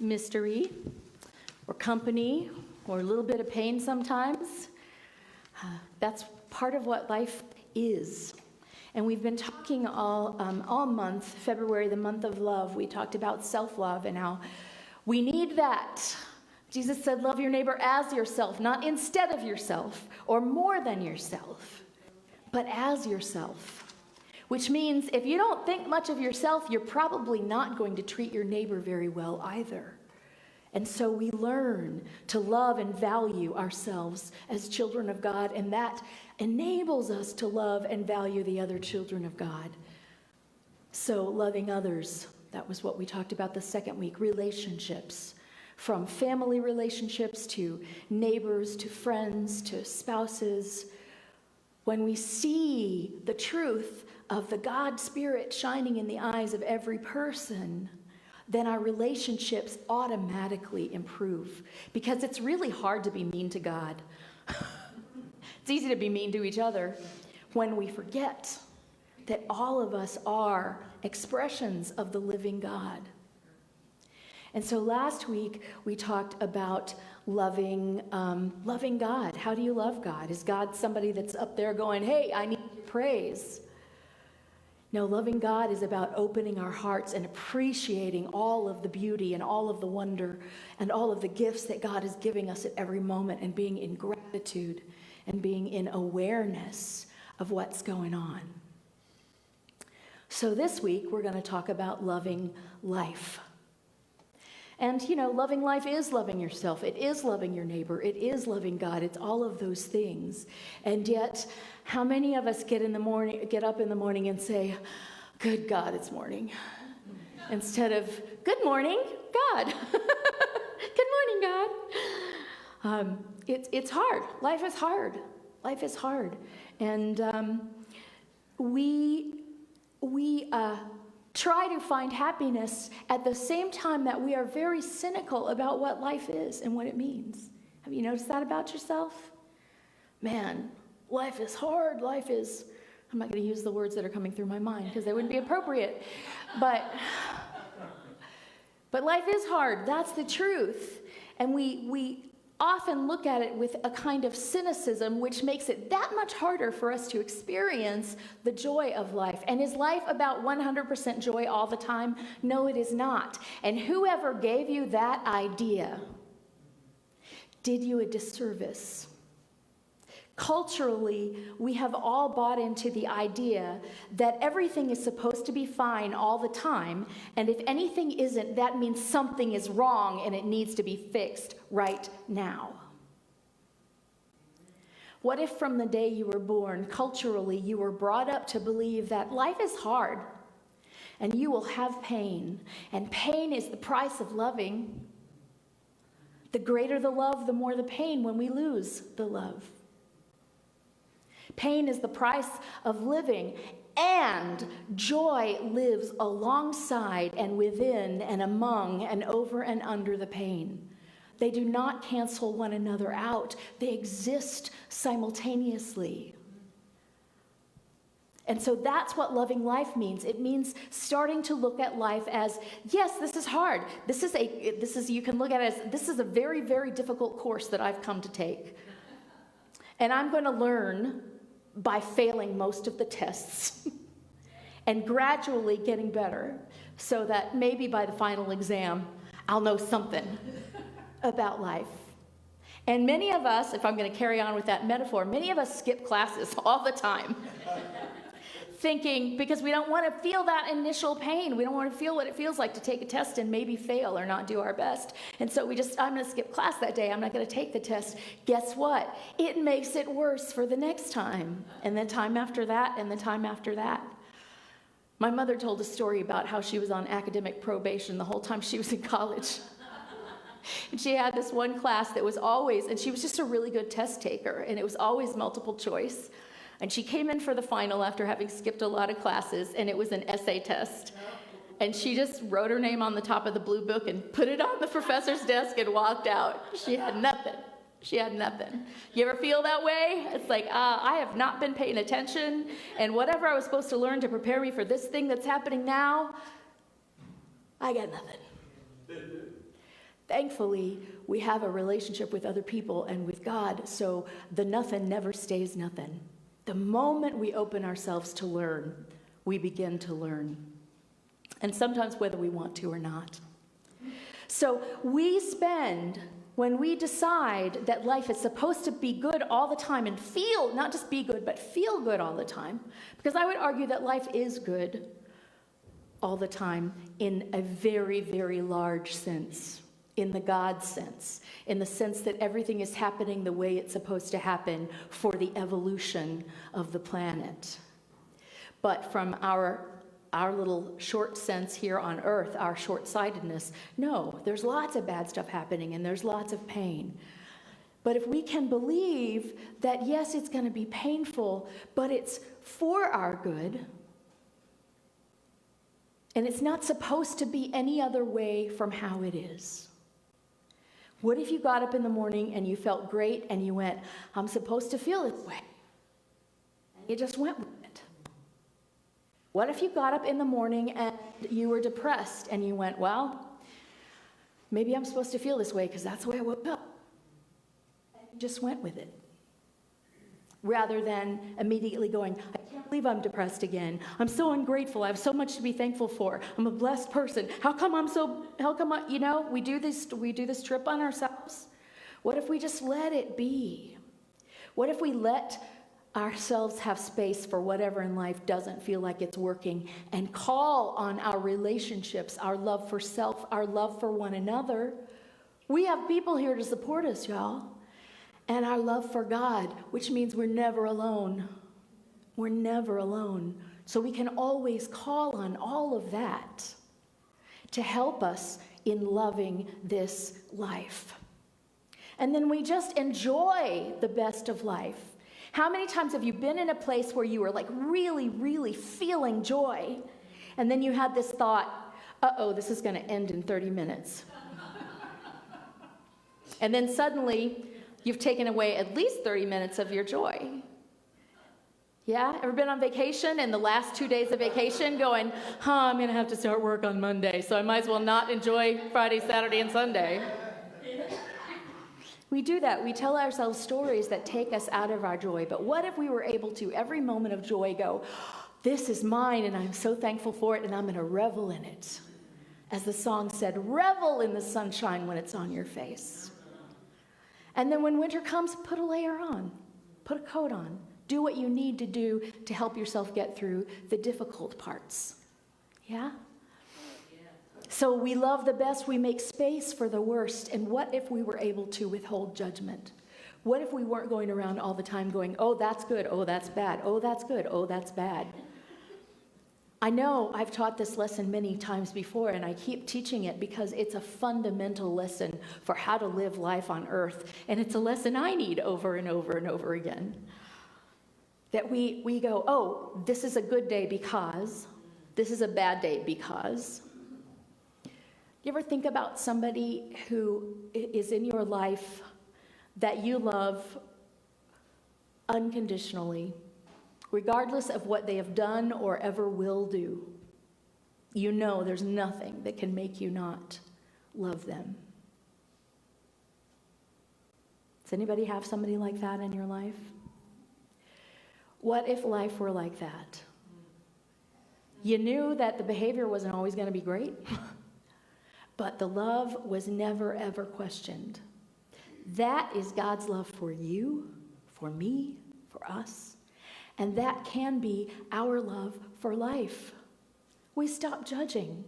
mystery or company or a little bit of pain sometimes. That's part of what life is. And we've been talking all month, February, the month of love. We talked about self-love and how we need that. Jesus said, love your neighbor as yourself, not instead of yourself or more than yourself, but as yourself. Which means if you don't think much of yourself, you're probably not going to treat your neighbor very well either. And so we learn to love and value ourselves as children of God, and that enables us to love and value the other children of God. So loving others, that was what we talked about the second week. Relationships, from family relationships to neighbors to friends to spouses. When we see the truth of the God Spirit shining in the eyes of every person, then our relationships automatically improve. Because it's really hard to be mean to God. It's easy to be mean to each other when we forget that all of us are expressions of the living God. And so last week we talked about loving God. How do you love God? Is God somebody that's up there going, hey, I need praise? No, loving God is about opening our hearts and appreciating all of the beauty and all of the wonder and all of the gifts that God is giving us at every moment, and being in gratitude and being in awareness of what's going on. So this week we're going to talk about loving life. And, loving life is loving yourself. It is loving your neighbor. It is loving God. It's all of those things. And yet, how many of us get up in the morning and say, good God, it's morning. Instead of, good morning, God. Good morning, God. It's hard. Life is hard. Life is hard. And we try to find happiness at the same time that we are very cynical about what life is and what it means. Have you noticed that about yourself? Man, life is hard. I'm not going to use the words that are coming through my mind because they wouldn't be appropriate. But life is hard. That's the truth. And we often look at it with a kind of cynicism, which makes it that much harder for us to experience the joy of life. And is life about 100% joy all the time? No, it is not. And whoever gave you that idea did you a disservice. Culturally, we have all bought into the idea that everything is supposed to be fine all the time, and if anything isn't, that means something is wrong and it needs to be fixed right now. What if from the day you were born, culturally, you were brought up to believe that life is hard and you will have pain, and pain is the price of loving? The greater the love, the more the pain when we lose the love. Pain is the price of living, and joy lives alongside and within and among and over and under the pain. They do not cancel one another out. They exist simultaneously. And so that's what loving life means. It means starting to look at life as, yes, this is hard. You can look at it as, this is a very, very difficult course that I've come to take. And I'm going to learn by failing most of the tests and gradually getting better, so that maybe by the final exam, I'll know something about life. And many of us, if I'm going to carry on with that metaphor, many of us skip classes all the time. Thinking, because we don't want to feel that initial pain. We don't want to feel what it feels like to take a test and maybe fail or not do our best. And so I'm going to skip class that day. I'm not going to take the test. Guess what? It makes it worse for the next time, and the time after that, and the time after that. My mother told a story about how she was on academic probation the whole time she was in college. And she had this one class that was always, and she was just a really good test taker, and it was always multiple choice. And she came in for the final after having skipped a lot of classes, and it was an essay test. And she just wrote her name on the top of the blue book and put it on the professor's desk and walked out. She had nothing. You ever feel that way? It's like, I have not been paying attention, and whatever I was supposed to learn to prepare me for this thing that's happening now, I got nothing. Thankfully, we have a relationship with other people and with God, so the nothing never stays nothing. The moment we open ourselves to learn, we begin to learn. And sometimes whether we want to or not. So we spend, when we decide that life is supposed to be good all the time and feel, not just be good, but feel good all the time, because I would argue that life is good all the time in a very, very large sense, in the God sense, in the sense that everything is happening the way it's supposed to happen for the evolution of the planet. But from our little short sense here on earth, our short-sightedness, no, there's lots of bad stuff happening and there's lots of pain. But if we can believe that, yes, it's going to be painful, but it's for our good, and it's not supposed to be any other way from how it is. What if you got up in the morning and you felt great and you went, I'm supposed to feel this way? And you just went with it. What if you got up in the morning and you were depressed and you went, well, maybe I'm supposed to feel this way because that's the way I woke up. And you just went with it. Rather than immediately going, I can't believe I'm depressed again. I'm so ungrateful. I have so much to be thankful for. I'm a blessed person. We do this trip on ourselves? What if we just let it be? What if we let ourselves have space for whatever in life doesn't feel like it's working and call on our relationships, our love for self, our love for one another? We have people here to support us, y'all. And our love for God, which means we're never alone. We're never alone. So we can always call on all of that to help us in loving this life. And then we just enjoy the best of life. How many times have you been in a place where you were like really, really feeling joy, and then you had this thought, this is going to end in 30 minutes. And then suddenly, you've taken away at least 30 minutes of your joy. Yeah? Ever been on vacation and the last 2 days of vacation going, I'm going to have to start work on Monday, so I might as well not enjoy Friday, Saturday, and Sunday. We do that. We tell ourselves stories that take us out of our joy. But what if we were able to, every moment of joy, go, this is mine, and I'm so thankful for it, and I'm going to revel in it. As the song said, revel in the sunshine when it's on your face. And then when winter comes, put a layer on, put a coat on. Do what you need to do to help yourself get through the difficult parts. Yeah? So we love the best, we make space for the worst. And what if we were able to withhold judgment? What if we weren't going around all the time going, oh, that's good, oh, that's bad, oh, that's good, oh, that's bad. I know I've taught this lesson many times before, and I keep teaching it because it's a fundamental lesson for how to live life on earth. And it's a lesson I need over and over and over again. That we go, oh, this is a good day because, this is a bad day because. You ever think about somebody who is in your life that you love unconditionally, regardless of what they have done or ever will do? You know there's nothing that can make you not love them. Does anybody have somebody like that in your life? What if life were like that? You knew that the behavior wasn't always going to be great, but the love was never, ever questioned. That is God's love for you, for me, for us. And that can be our love for life. We stop judging.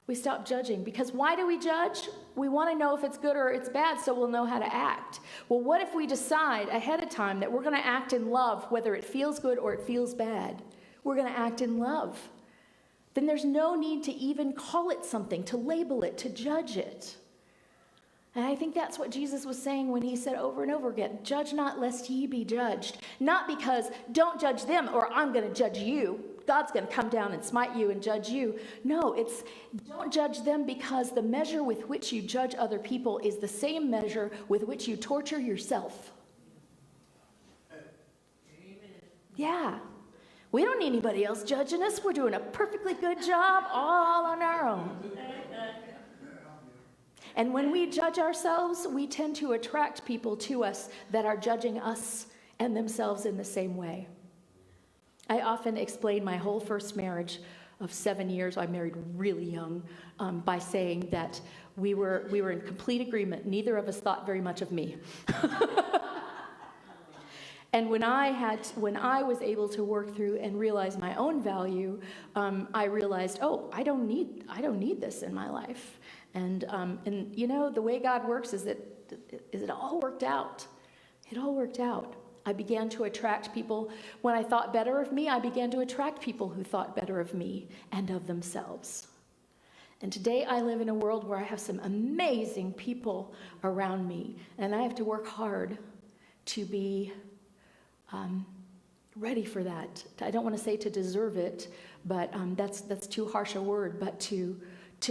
We stop judging because why do we judge? We want to know if it's good or it's bad so we'll know how to act. Well, what if we decide ahead of time that we're going to act in love, whether it feels good or it feels bad? We're going to act in love. Then there's no need to even call it something, to label it, to judge it. And I think that's what Jesus was saying when he said over and over again, judge not lest ye be judged. Not because don't judge them or I'm going to judge you. God's going to come down and smite you and judge you. No, it's don't judge them because the measure with which you judge other people is the same measure with which you torture yourself. Amen. Yeah. We don't need anybody else judging us. We're doing a perfectly good job all on our own. And when we judge ourselves, we tend to attract people to us that are judging us and themselves in the same way. I often explain my whole first marriage of 7 years, I married really young, by saying that we were in complete agreement. Neither of us thought very much of me. And when I was able to work through and realize my own value, I realized, oh, I don't need this in my life. And you know, the way God works is that it all worked out. It all worked out. I began to attract people. When I thought better of me, I began to attract people who thought better of me and of themselves. And today I live in a world where I have some amazing people around me, and I have to work hard to be ready for that. I don't want to say to deserve it, but that's too harsh a word, but to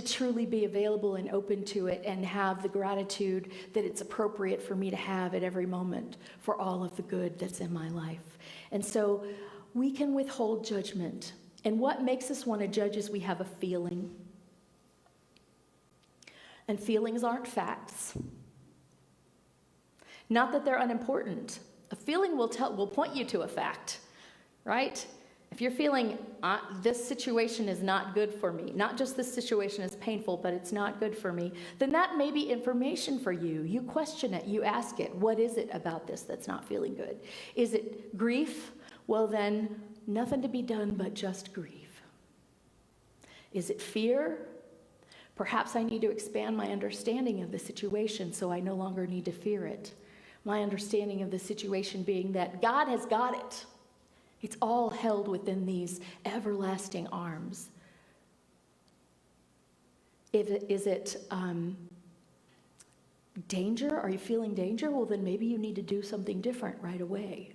truly be available and open to it and have the gratitude that it's appropriate for me to have at every moment for all of the good that's in my life. And so we can withhold judgment. And what makes us want to judge is we have a feeling. And feelings aren't facts. Not that they're unimportant. A feeling will point you to a fact, right? If you're feeling, this situation is not good for me, not just this situation is painful, but it's not good for me, then that may be information for you. You question it, you ask it, what is it about this that's not feeling good? Is it grief? Well then, nothing to be done but just grieve. Is it fear? Perhaps I need to expand my understanding of the situation so I no longer need to fear it. My understanding of the situation being that God has got it. It's all held within these everlasting arms. Is it danger? Are you feeling danger? Well, then maybe you need to do something different right away.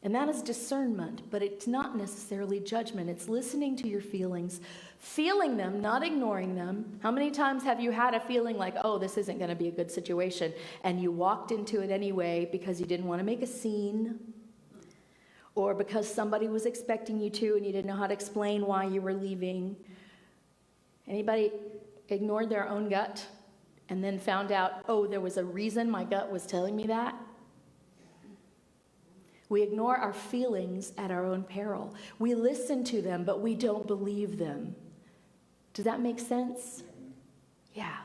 And that is discernment, but it's not necessarily judgment. It's listening to your feelings, feeling them, not ignoring them. How many times have you had a feeling like, oh, this isn't going to be a good situation, and you walked into it anyway because you didn't want to make a scene, or because somebody was expecting you to and you didn't know how to explain why you were leaving? Anybody ignored their own gut and then found out, oh, there was a reason my gut was telling me that? We ignore our feelings at our own peril. We listen to them, but we don't believe them. Does that make sense? Yeah.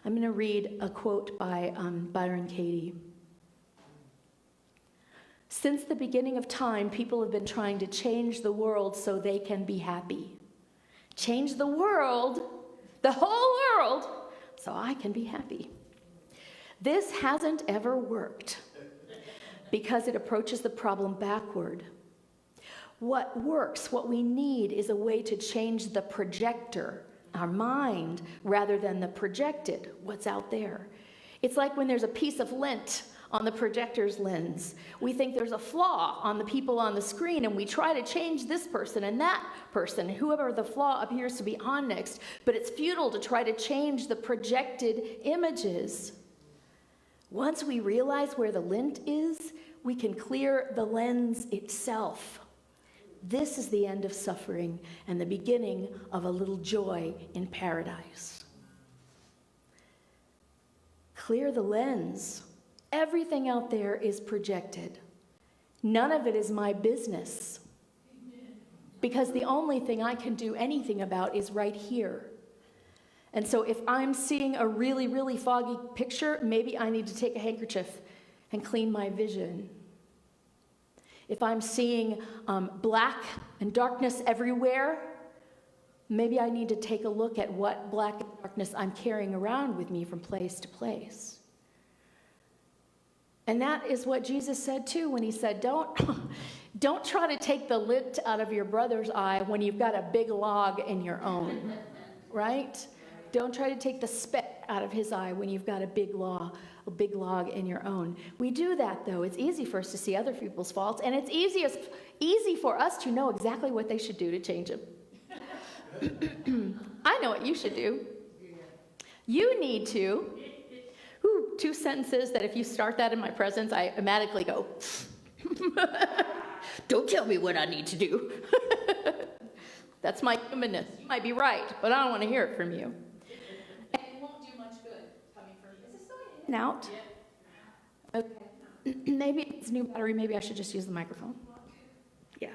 I'm going to read a quote by Byron Katie. Since the beginning of time, people have been trying to change the world so they can be happy. Change the world, the whole world, so I can be happy. This hasn't ever worked, because it approaches the problem backward. What works, what we need, is a way to change the projector, our mind, rather than the projected, what's out there. It's like when there's a piece of lint on the projector's lens. We think there's a flaw on the people on the screen, and we try to change this person and that person, whoever the flaw appears to be on next, but it's futile to try to change the projected images. Once we realize where the lint is, we can clear the lens itself. This is the end of suffering and the beginning of a little joy in paradise. Clear the lens. Everything out there is projected. None of it is my business. Because the only thing I can do anything about is right here. And so if I'm seeing a really, really foggy picture, maybe I need to take a handkerchief and clean my vision. If I'm seeing black and darkness everywhere, maybe I need to take a look at what black and darkness I'm carrying around with me from place to place. And that is what Jesus said too when he said, don't try to take the lint out of your brother's eye when you've got a big log in your own, right? Don't try to take the speck out of his eye when you've got a big log in your own. We do that, though. It's easy for us to see other people's faults, and it's easy for us to know exactly what they should do to change them. I know what you should do. You need to. 2 sentences that if you start that in my presence, I automatically go, don't tell me what I need to do. That's my humanness. You might be right, but I don't want to hear it from you. and out? Okay. Maybe it's new battery. Maybe I should just use the microphone. Yeah.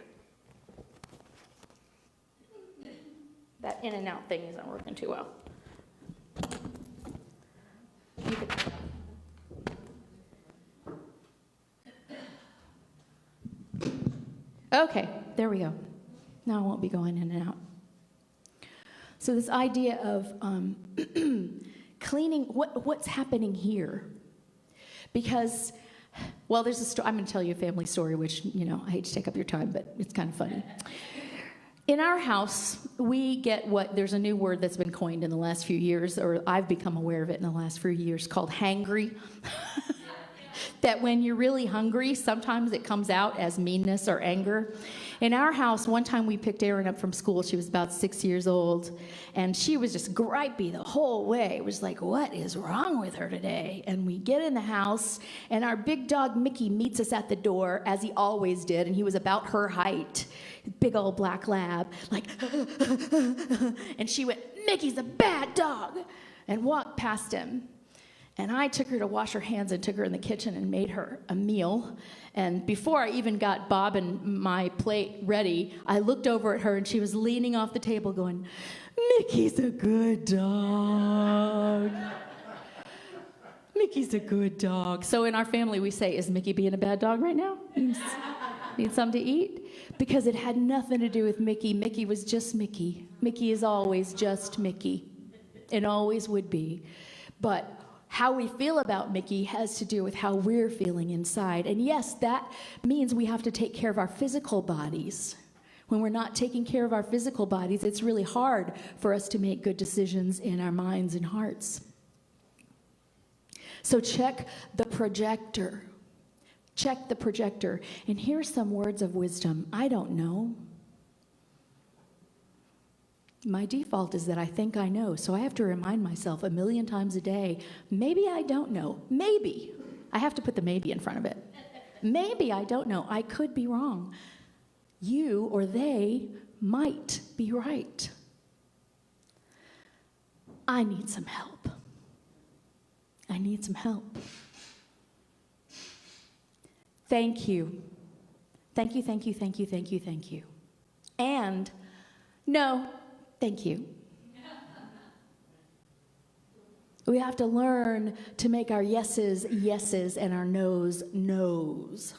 That in and out thing isn't working too well. You could. Okay, there we go. Now I won't be going in and out. So this idea of cleaning, what's happening here? Because, well, there's a story. I'm going to tell you a family story, which, I hate to take up your time, but it's kind of funny. In our house, we get there's a new word that's been coined in the last few years, or I've become aware of it in the last few years, called hangry. That when you're really hungry, sometimes it comes out as meanness or anger. In our house, one time we picked Erin up from school. She was about 6 years old, and she was just gripey the whole way. It was like, what is wrong with her today? And we get in the house, and our big dog Mickey meets us at the door, as he always did, and he was about her height. Big old black lab, like, and she went, Mickey's a bad dog, and walked past him. And I took her to wash her hands and took her in the kitchen and made her a meal. And before I even got Bob and my plate ready, I looked over at her and she was leaning off the table going, Mickey's a good dog. Mickey's a good dog. So in our family we say, is Mickey being a bad dog right now? Need something to eat? Because it had nothing to do with Mickey. Mickey was just Mickey. Mickey is always just Mickey. And always would be. But how we feel about Mickey has to do with how we're feeling inside. And yes, that means we have to take care of our physical bodies. When we're not taking care of our physical bodies, it's really hard for us to make good decisions in our minds and hearts. So check the projector. Check the projector. And here's some words of wisdom. I don't know. My default is that I think I know, so I have to remind myself a million times a day, maybe I don't know. Maybe. I have to put the maybe in front of it. Maybe I don't know. I could be wrong. You or they might be right. I need some help. I need some help. Thank you. Thank you, thank you, thank you, thank you, thank you. And no, thank you. We have to learn to make our yeses, yeses, and our nos, nos.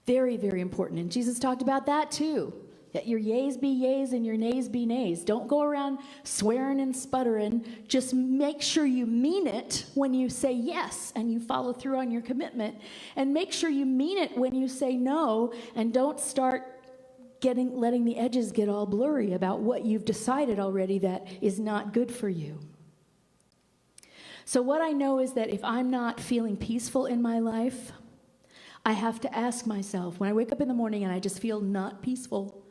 Very, very important. And Jesus talked about that too. That your yeas be yeas and your nays be nays. Don't go around swearing and sputtering. Just make sure you mean it when you say yes and you follow through on your commitment. And make sure you mean it when you say no, and don't start letting the edges get all blurry about what you've decided already that is not good for you. So what I know is that if I'm not feeling peaceful in my life, I have to ask myself, when I wake up in the morning and I just feel not peaceful,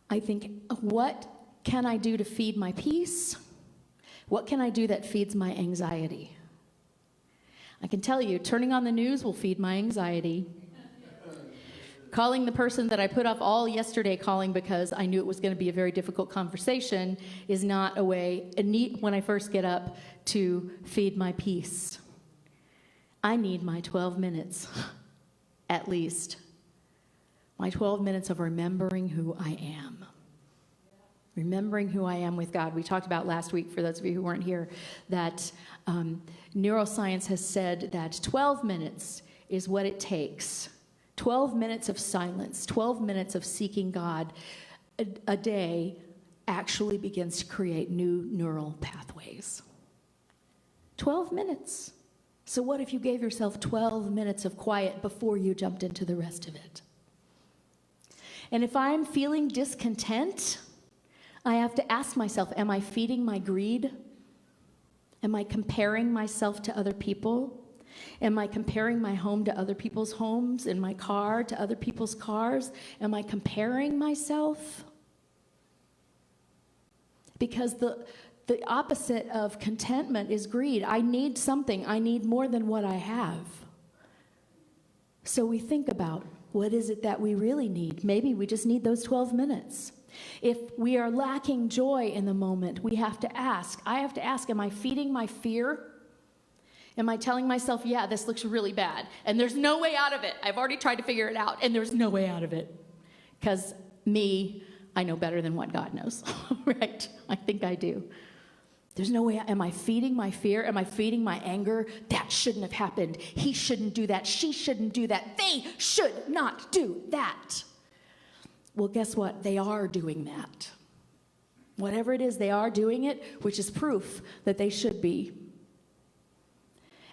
I think, what can I do to feed my peace? What can I do that feeds my anxiety? I can tell you, turning on the news will feed my anxiety. Calling the person that I put off all yesterday calling because I knew it was going to be a very difficult conversation is not a way, when I first get up, to feed my peace. I need my 12 minutes, at least. My 12 minutes of remembering who I am. Remembering who I am with God. We talked about last week, for those of you who weren't here, that neuroscience has said that 12 minutes is what it takes. 12 minutes of silence, 12 minutes of seeking God a day actually begins to create new neural pathways. 12 minutes. So what if you gave yourself 12 minutes of quiet before you jumped into the rest of it? And if I'm feeling discontent, I have to ask myself, am I feeding my greed? Am I comparing myself to other people? Am I comparing my home to other people's homes and my car to other people's cars? Am I comparing myself? Because the opposite of contentment is greed. I need something. I need more than what I have. So we think about, what is it that we really need? Maybe we just need those 12 minutes. If we are lacking joy in the moment, we have to ask. I have to ask, am I feeding my fear? Am I telling myself, yeah, this looks really bad, and there's no way out of it? I've already tried to figure it out, and there's no way out of it. Because I know better than what God knows, right? I think I do. There's no way. Am I feeding my fear? Am I feeding my anger? That shouldn't have happened. He shouldn't do that. She shouldn't do that. They should not do that. Well, guess what? They are doing that. Whatever it is, they are doing it, which is proof that they should be.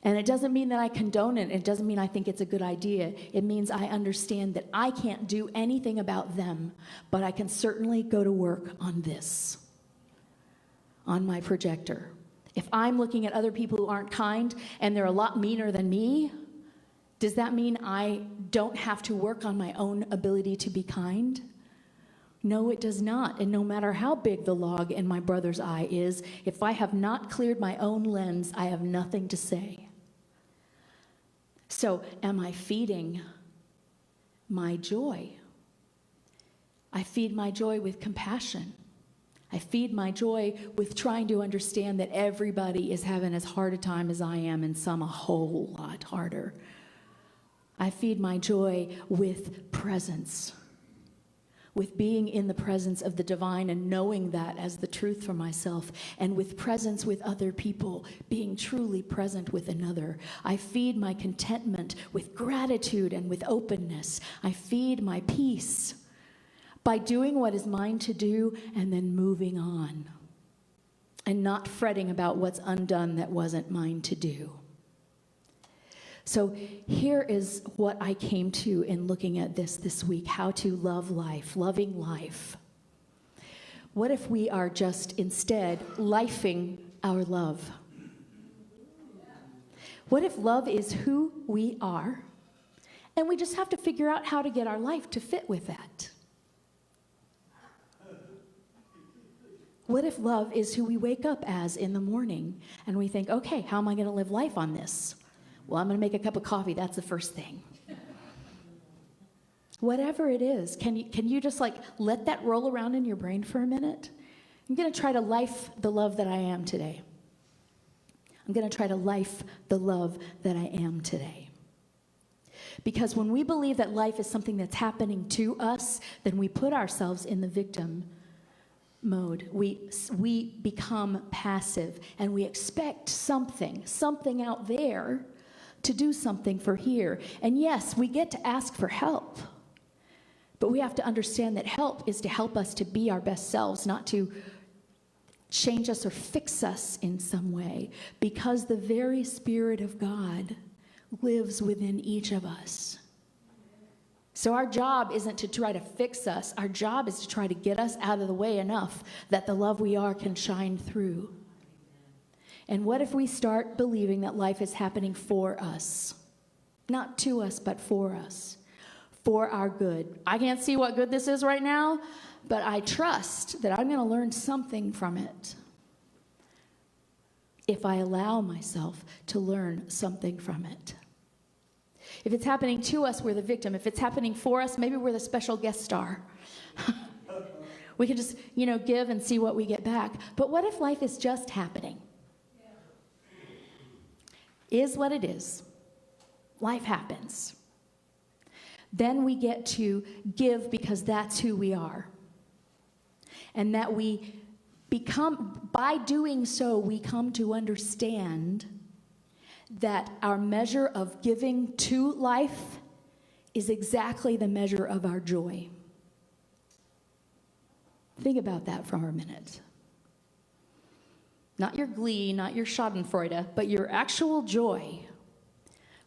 And it doesn't mean that I condone it. It doesn't mean I think it's a good idea. It means I understand that I can't do anything about them, but I can certainly go to work on this, on my projector. If I'm looking at other people who aren't kind and they're a lot meaner than me, does that mean I don't have to work on my own ability to be kind? No, it does not. And no matter how big the log in my brother's eye is, if I have not cleared my own lens, I have nothing to say. So, am I feeding my joy? I feed my joy with compassion. I feed my joy with trying to understand that everybody is having as hard a time as I am, and some a whole lot harder. I feed my joy with presence, with being in the presence of the divine and knowing that as the truth for myself, and with presence with other people, being truly present with another. I feed my contentment with gratitude and with openness. I feed my peace by doing what is mine to do and then moving on and not fretting about what's undone that wasn't mine to do. So here is what I came to in looking at this week, how to love life, loving life. What if we are just instead lifing our love? What if love is who we are and we just have to figure out how to get our life to fit with that? What if love is who we wake up as in the morning and we think, okay, how am I going to live life on this? Well, I'm going to make a cup of coffee. That's the first thing. Whatever it is, can you just let that roll around in your brain for a minute? I'm going to try to life the love that I am today. I'm going to try to life the love that I am today. Because when we believe that life is something that's happening to us, then we put ourselves in the victim mode. We become passive, and we expect something out there to do something for here. And yes, we get to ask for help. But we have to understand that help is to help us to be our best selves, not to change us or fix us in some way, because the very Spirit of God lives within each of us. So our job isn't to try to fix us. Our job is to try to get us out of the way enough that the love we are can shine through. And what if we start believing that life is happening for us? Not to us, but for us. For our good. I can't see what good this is right now, but I trust that I'm going to learn something from it. If I allow myself to learn something from it. If it's happening to us, we're the victim. If it's happening for us, maybe we're the special guest star. We can just, give and see what we get back. But what if life is just happening? Is what it is. Life happens. Then we get to give because that's who we are. And that we become, by doing so, we come to understand that our measure of giving to life is exactly the measure of our joy. Think about that for a minute. Not your glee, not your schadenfreude, but your actual joy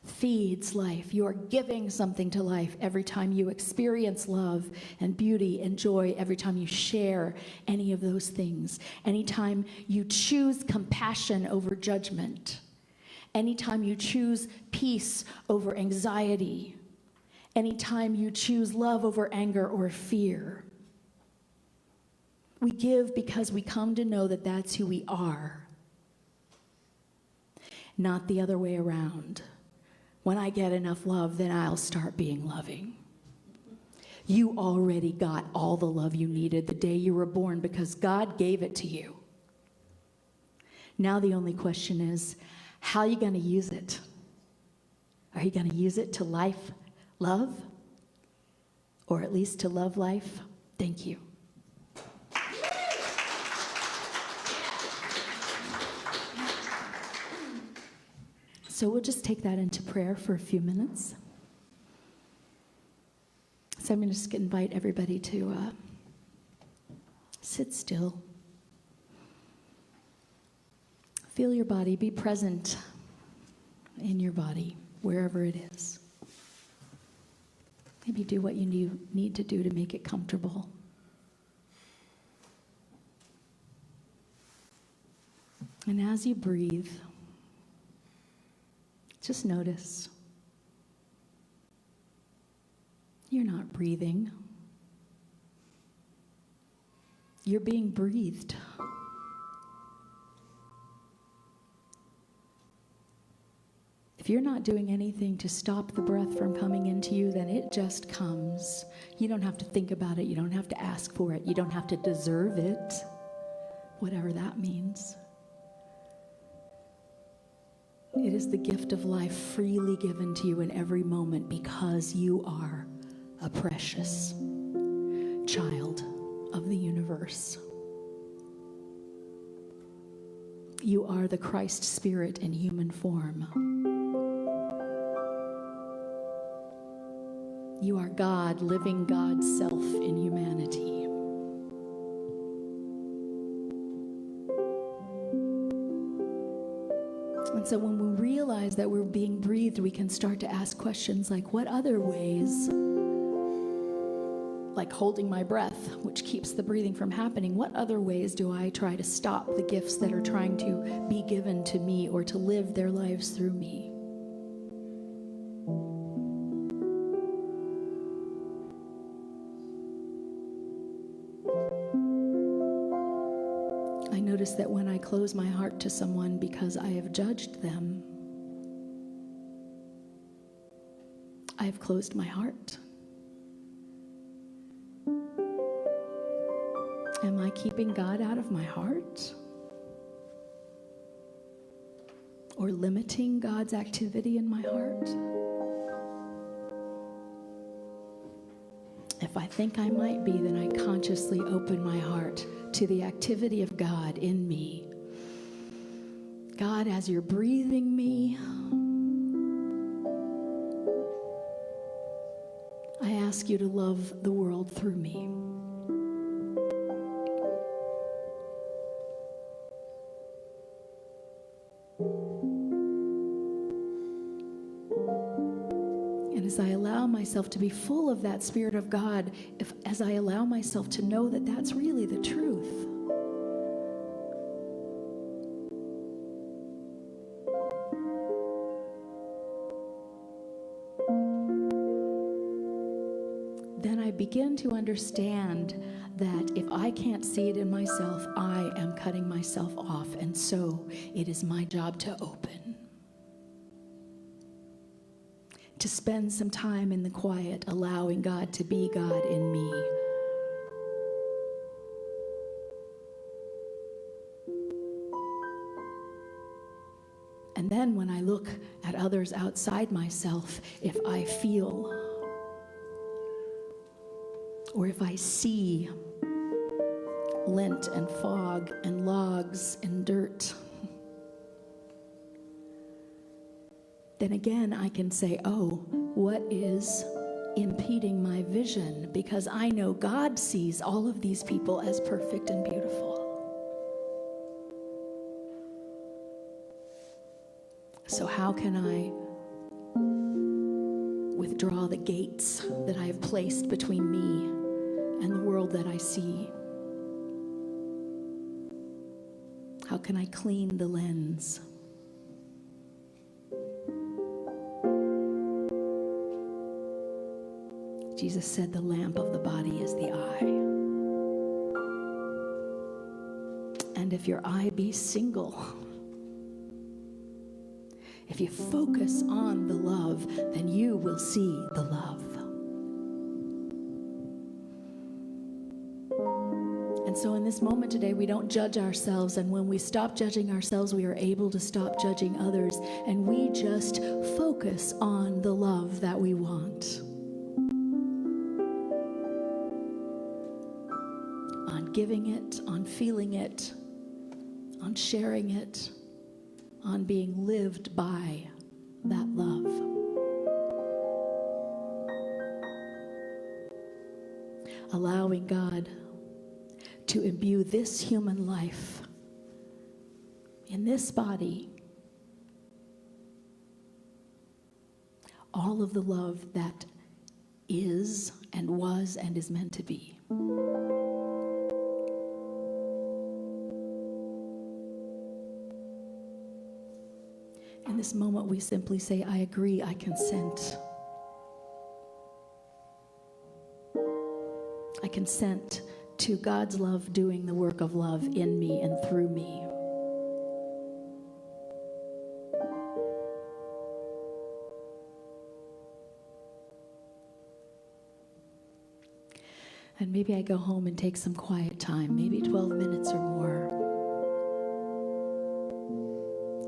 feeds life. You are giving something to life every time you experience love and beauty and joy, every time you share any of those things. Anytime you choose compassion over judgment. Anytime you choose peace over anxiety. Anytime you choose love over anger or fear. We give because we come to know that that's who we are. Not the other way around. When I get enough love, then I'll start being loving. You already got all the love you needed the day you were born because God gave it to you. Now the only question is, How are you going to use it? Are you going to use it to love? Or at least to love life? Thank you. So we'll just take that into prayer for a few minutes. So I'm going to just invite everybody to sit still. Feel your body. Be present in your body, wherever it is. Maybe do what you need to do to make it comfortable. And as you breathe, just notice you're not breathing. You're being breathed. If you're not doing anything to stop the breath from coming into you, then it just comes. You don't have to think about it. You don't have to ask for it. You don't have to deserve it, whatever that means. It is the gift of life freely given to you in every moment because you are a precious child of the universe. You are the Christ Spirit in human form. You are God, living God's self in humanity. And so when we realize that we're being breathed, we can start to ask questions like, what other ways, like holding my breath, which keeps the breathing from happening, what other ways do I try to stop the gifts that are trying to be given to me or to live their lives through me? I notice that when I close my heart to someone because I have judged them, I have closed my heart. Am I keeping God out of my heart? Or limiting God's activity in my heart? If I think I might be, then I consciously open my heart to the activity of God in me. God, as you're breathing me, I ask you to love the world through me. And as I allow myself to be full of that Spirit of God, as I allow myself to know that that's really the truth, then I begin to understand that if I can't see it in myself, I am cutting myself off, and so it is my job to open. To spend some time in the quiet, allowing God to be God in me. And then when I look at others outside myself, if I feel or if I see lint and fog and logs and dirt, then again I can say, oh, what is impeding my vision? Because I know God sees all of these people as perfect and beautiful. So how can I withdraw the gates that I have placed between me and the world that I see? How can I clean the lens? Jesus said the lamp of the body is the eye. And if your eye be single, if you focus on the love, then you will see the love. And so in this moment today, we don't judge ourselves. And when we stop judging ourselves, we are able to stop judging others. And we just focus on the love that we want. On giving it, on feeling it, on sharing it, on being lived by that love. Allowing God to imbue this human life in this body, all of the love that is and was and is meant to be. In this moment, we simply say, I agree, I consent. I consent to God's love doing the work of love in me and through me. And maybe I go home and take some quiet time, maybe 12 minutes or more,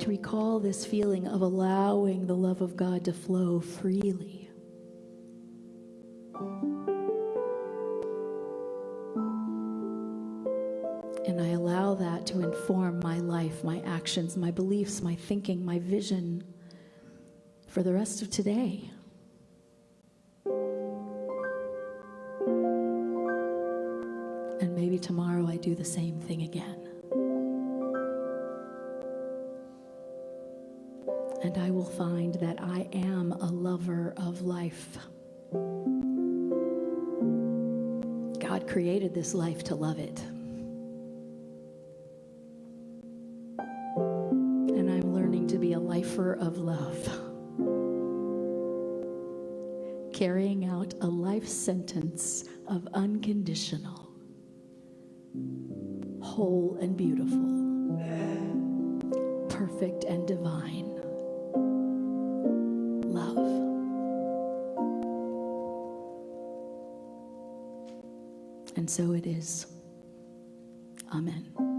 to recall this feeling of allowing the love of God to flow freely. And I allow that to inform my life, my actions, my beliefs, my thinking, my vision for the rest of today. And maybe tomorrow I do the same thing again. And I will find that I am a lover of life. God created this life to love it. And I'm learning to be a lifer of love, carrying out a life sentence of unconditional, whole and beautiful, perfect and divine love. And so it is. Amen.